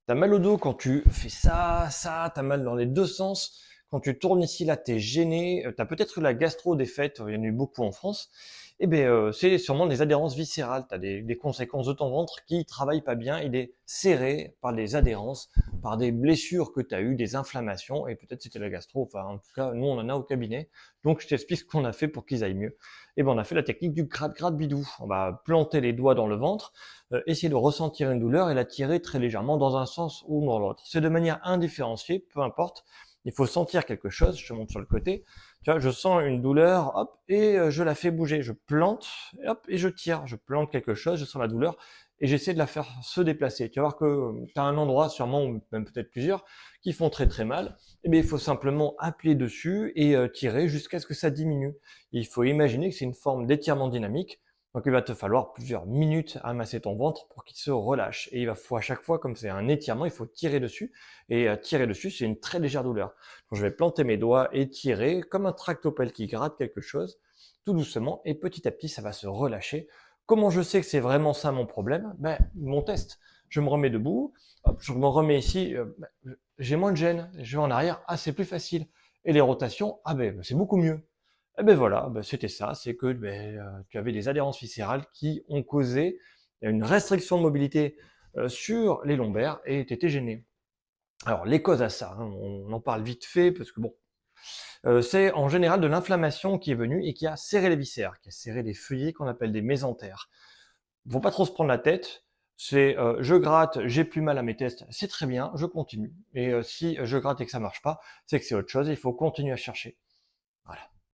T'as mal au dos quand tu fais ça, t'as mal dans les deux sens. Quand tu tournes ici, là, t'es gêné. T'as peut-être eu la gastro des fêtes, il y en a eu beaucoup en France. Eh ben, c'est sûrement des adhérences viscérales. T'as des conséquences de ton ventre qui travaillent pas bien. Il est serré par des adhérences, par des blessures que t'as eues, des inflammations, et peut-être c'était la gastro. Enfin, en tout cas, nous, on en a au cabinet. Donc, je t'explique ce qu'on a fait pour qu'ils aillent mieux. Eh ben, on a fait la technique du gratte-gratte bidou. On va planter les doigts dans le ventre, essayer de ressentir une douleur et la tirer très légèrement dans un sens ou dans l'autre. C'est de manière indifférenciée, peu importe. Il faut sentir quelque chose. Je te montre sur le côté. Tu vois, je sens une douleur, hop, et je la fais bouger. Je plante, et hop, et je tire. Je plante quelque chose, je sens la douleur, et j'essaie de la faire se déplacer. Tu vas voir que tu as un endroit, sûrement, ou même peut-être plusieurs, qui font très très mal. Et bien, il faut simplement appuyer dessus et tirer jusqu'à ce que ça diminue. Il faut imaginer que c'est une forme d'étirement dynamique. Donc il va te falloir plusieurs minutes à masser ton ventre pour qu'il se relâche. Et il va faut à chaque fois, comme c'est un étirement, il faut tirer dessus. Et tirer dessus, c'est une très légère douleur. Donc je vais planter mes doigts et tirer comme un tractopelle qui gratte quelque chose, tout doucement, et petit à petit, ça va se relâcher. Comment je sais que c'est vraiment ça mon problème? Ben, mon test. Je me remets debout, hop, je me remets ici, j'ai moins de gêne, je vais en arrière, ah c'est plus facile. Et les rotations, ah ben c'est beaucoup mieux. Eh ben voilà, ben c'était ça, c'est que tu avais des adhérences viscérales qui ont causé une restriction de mobilité sur les lombaires et tu étais gêné. Alors les causes à ça, hein, on en parle vite fait parce que bon, c'est en général de l'inflammation qui est venue et qui a serré les viscères, qui a serré les feuillets qu'on appelle des mésentères. Faut pas trop se prendre la tête. C'est je gratte, j'ai plus mal à mes tests, c'est très bien, je continue. Et si je gratte et que ça marche pas, c'est que c'est autre chose, il faut continuer à chercher. Voilà.